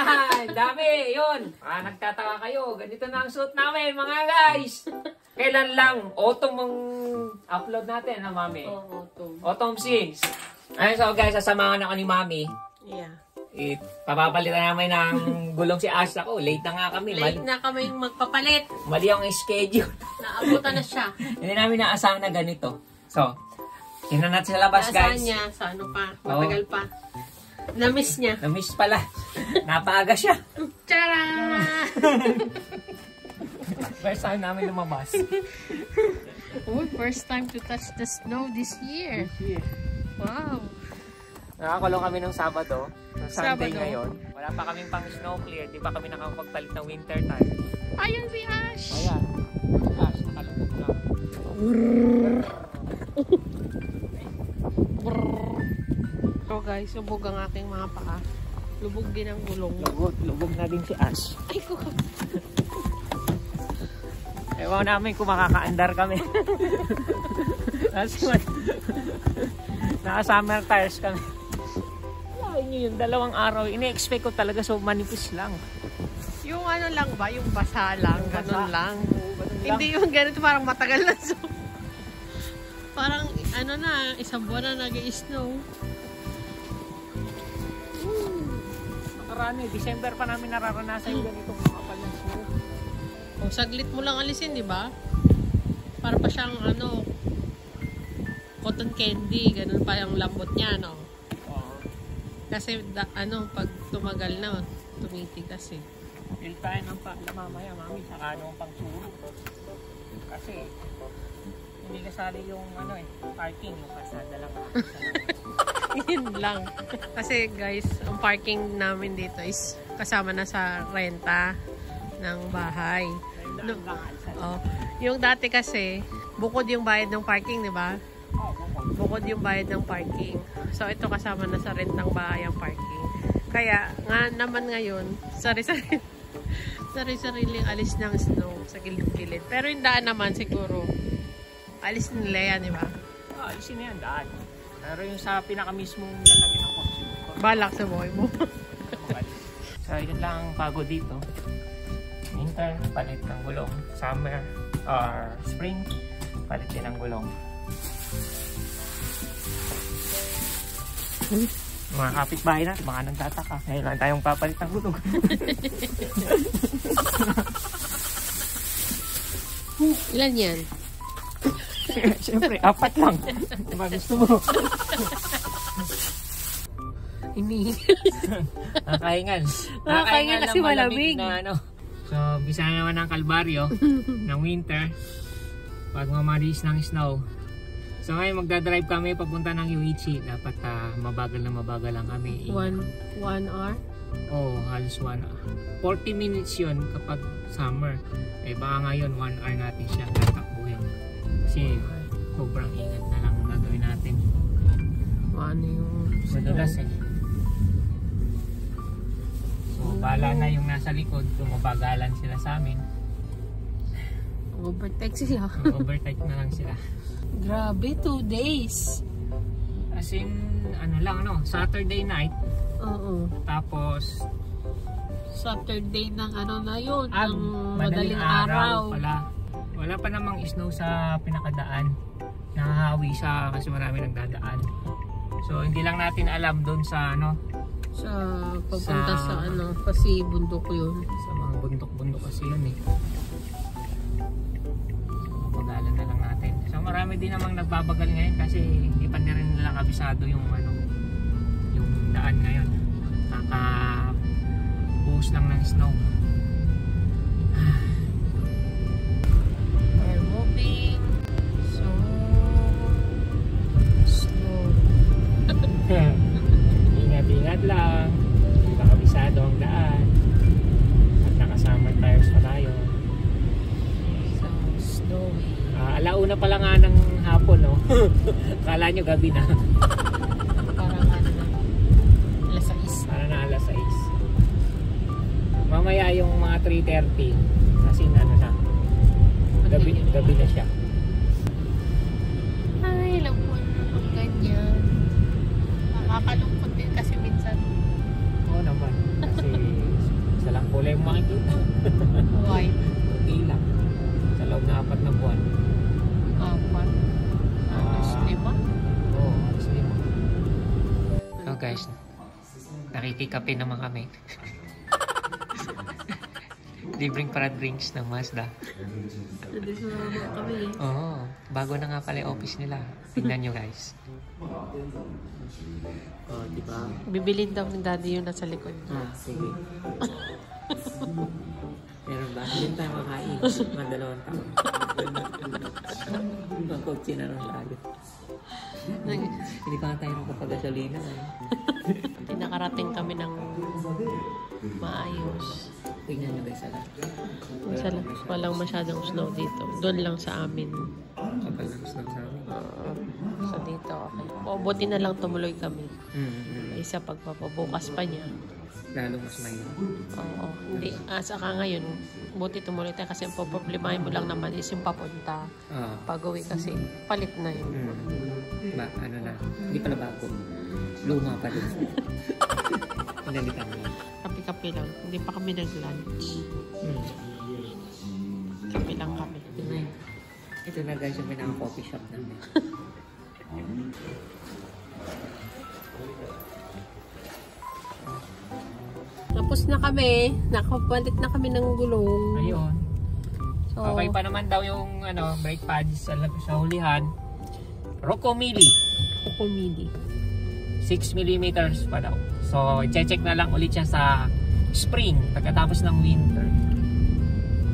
Yan! Dami! Yun! Nagtataka kayo. Ganito na ang suit namin, mga guys! Kailan lang? Autumn ang upload natin, ha, Mami? Oo, autumn. Autumn scenes. Ayun, so guys, sasamahan ako ni Mami. Yeah. Papapalitan namin ng gulong si Ash. Ako, late na nga kami. Late na kami magpapalit. Mali ang schedule. Naabutan na siya. Hindi namin naasahan na ganito. So, tingnan natin sa labas, guys. Naasahan niya sa ano pa. Matagal pa. Na-miss niya. Na-miss pala. Napaaga siya. Tara! First time namin lumabas. First time to touch the snow this year. Wow. Nakakulong kami ng Sabado. Sunday Sabado. ngayon. Wala pa kaming pang snow clear. Di pa kami nakakapagpalit ng winter tire. Ayun si Ash! Ayan. Ash, nakalungkot lang. So guys, lubog ang aking mga paa. Lubog din ang gulong. Lubog na din si Ash. Ay ko. Ewan namin kung makakaandar kami. Naka-summer tires kami. Wala nyo yung 2 araw. Ine-expect ko talaga so manipis lang. Yung ano lang ba? Yung basa lang. Ganun lang. Ganun Hindi yung ganito parang matagal na so. Parang ano na, isang buwan na nag-i-snow. Nakaraan December pa namin nararanasan yung ganitong makapal ng snow. O, saglit mo lang alisin, di ba? Para pa siyang ano, cotton candy. Ganun pa yung lambot niya, no? Kasi ano, pag tumagal na, tumitigas eh. Feel tayo ng pala mamaya, Mami, saka ano pang suro. Kasi, hindi kasali yung ano parking, yung kasada lang. Yun lang. Kasi guys, ang parking namin dito is kasama na sa renta ng bahay. Yung dati kasi, bukod yung bayad ng parking, di ba? Bukod yung bayad ng parking. So, ito kasama na sa rent ng bahay ang parking. Kaya, nga naman ngayon, sari-sariling alis ng snow sa gilid-gilid. Pero yung daan naman siguro, alis nila yan, di ba? Alisin na yan, daan. Pero yung sa pinakamismong lalagyan ng kotse. Balak sa buhay mo. So, yun lang ang pagod dito. Winter, palit ng gulong. Summer or spring, palit din ng gulong. Mga kapitbahay natin, baka nagtataka. Ngayon lang tayong papalit ng gulong. Ilan yan? Siyempre, 4 lang. Diba gusto mo? Ini. Nakahingan. Nakahingan kasi malamig. Na, ano. So, bisa na naman ang kalbaryo ng winter. Pag mamaris ng snow. So ngayon magdadrive kami papunta ng Uichi. Dapat mabagal lang kami. 1 hour? Oo, halos 1 hour. 40 minutes yun kapag summer. Eh baka ngayon 1 hour natin siya tatakbuhin. Kasi sobrang ingat na lang gagawin natin. Ano yung madulas eh. So bala na yung nasa likod. Tumabagalan sila sa amin. Overtake sila. Overtake na lang sila. Grabe, 2 days. As in, ano lang, no? Saturday night. Oo. Tapos, Saturday ng ano na yun. Ng madaling araw pala. Wala pa namang snow sa pinakadaan. Nahahawi siya kasi marami nagdadaan. So, hindi lang natin alam doon sa, ano? Sa papunta sa ano, kasi bundok yun. Sa mga bundok-bundok kasi yun eh. Pagalan na lang natin. So marami din namang nagbabagal ngayon kasi hindi pa rin nila kabisado yung ano, yung daan ngayon. Naka-post lang ng snow. We're moving so slow. Ingat-ingat lang. Hindi pa kabisado ang daan. At nakasummer tires pa tayo. Alauna pa lang nga ng hapon, no? Akala nyo gabi na. Parang ano na, alas 6. Parang na alas 6. Mamaya yung mga 3:30 kasi ano na, gabi na siya. Ay, alam mo ang ganyan. Nakakalungkot din kasi minsan. Oo naman. Kasi Nakikikape naman kami. Libreng para drinks ng Mazda. Hindi sumama kami. Oo. Bago na nga pala yung office nila. Tingnan nyo guys. Oh, diba? Bibilin daw ng daddy yung nasa likod. Ah, sige. Meron ba? Hindi tayo makain. Mga 2 taon. Magkotse na ng lalo. Hindi pa nga tayo nakapagasolina. Pinakarating kami ng maayos. Tingnan nyo guys. Walang masyadong snow dito. Doon lang sa amin. Kapal ng snow sa amin. So dito, okay. O, buti na lang tumuloy kami. Isa pagpapabukas pa niya. Lalo mas mahirap. Oo. Hindi. Saka ngayon, buti tumuloy tayo kasi ang problemahin mo lang naman is yung papunta. Pag-uwi kasi, palit na yun. Ano na? Hindi pala bago. Luma pa din. Pinalitan mo. Kape-kape lang. Hindi pa kami nag-lunch. Kape lang kami. Ito na guys yung pinaka-coffee shop namin. Tapos na kami. Nakapalit na kami ng gulong. Ayun. So, Okay pa naman daw yung brake pads sa hulihan. Rocomili. Kukumili. 6 mm pa daw. So, check na lang ulit siya sa spring pagkatapos ng winter.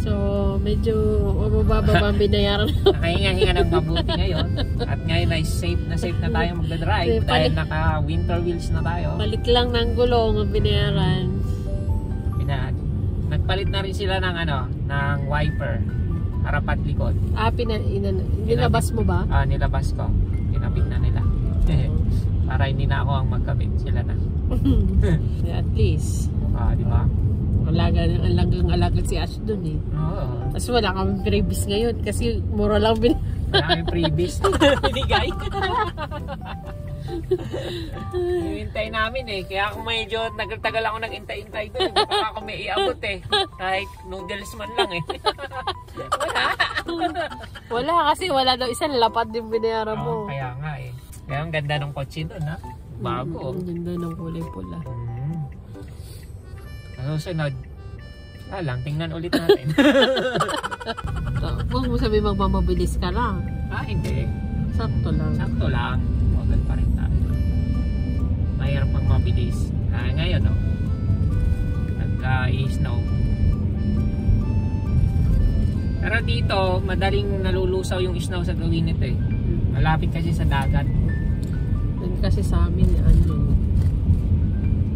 So, medyo mababa ang binayaran. Nakahinga-hinga ng mabuti ngayon. At ngayon ay safe na tayo magdadrive dahil naka-winter wheels na tayo. Palit lang ng gulong ang binayaran. Nagpalit na rin sila ng ng wiper. Harap at likod. Nilabas mo ba? Nilabas ko. Kinabit na nila. Para hindi na ako ang magkabit. Sila na. At least. Di ba? Alagang si Ash dun eh. Oo. Tapos wala kami freebies ngayon kasi mura lang Wala kami freebies. Binigay. Hintay namin eh. Kaya kung medyo nagtagal ako nag-intay-intay doon, baka ako may iabot eh. Kahit noodles man lang eh. Wala kasi wala daw isang lapad din binayaran mo. Kaya nga eh. Kaya ang ganda ng kotse doon ha. Bago. Ang ganda ng kulay pula. Susunod. Lang, tingnan ulit natin. Huwag mo sabi magmamabilis ka lang. Hindi. Sakto lang. Sakto lang. Magal pa rin tayo. Mahirap pang mabilis. Ngayon nagka-snow. Pero dito, madaling nalulusaw yung snow sa gawin nito eh. Malapit kasi sa dagat. Doon kasi sa amin,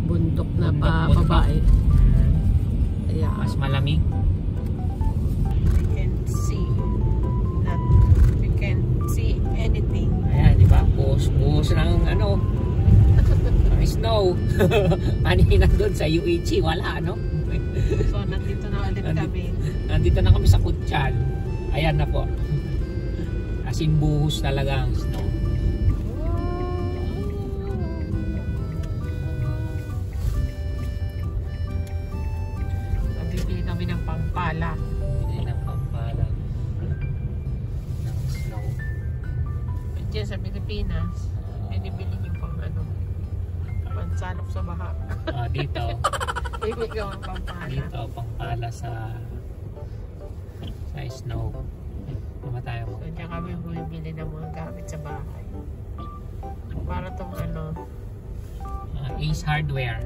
bundok na pababa eh. Kaya, mas malamig. We can't see anything. Ayan, di ba? Buhos ng ang snow. Kanina doon sa UH, wala, So, nandito na ulit kami. Nandito na kami sa Kutyan. Ayan na po. As in, buhos talaga ang snow. Bibili kami ng pampala. Bibili ng pampala ng snow. Diyan sa Pilipinas, binibili yung pansalok sa baha. Dito. Bibili ko ang pampala. Dito, pampala sa snow. Tama tayo mo. So, diyan kami bumibili ng mga gamit sa bahay. Para itong Ace Hardware.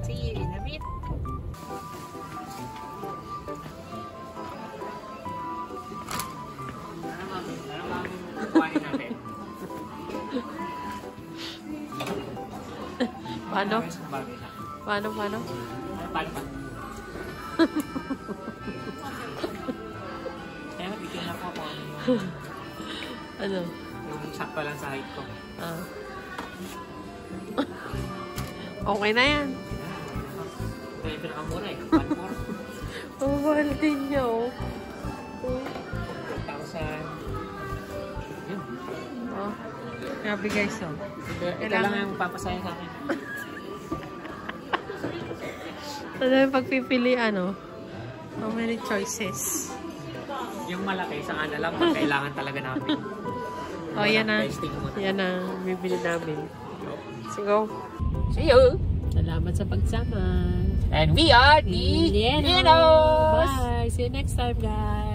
See you in a bit. Paano? Paano? Kaya bigyan ako Ano? yung sakto lang sa height ko. Okay na yan. Ito yung pinakamura eh. 1,400. Ang mahal din niya 1,000. Yun. Grabe guys Ito lang yung papasaya sa akin. Ano yung pagpipili how many choices? Yung malaki sa lang pag kailangan talaga namin. Yan na. Testing muna. Yan na bibili namin. Let's go. See you! Salamat sa pagsama. And we are the Lienos. Lienos! Bye! See you next time, guys.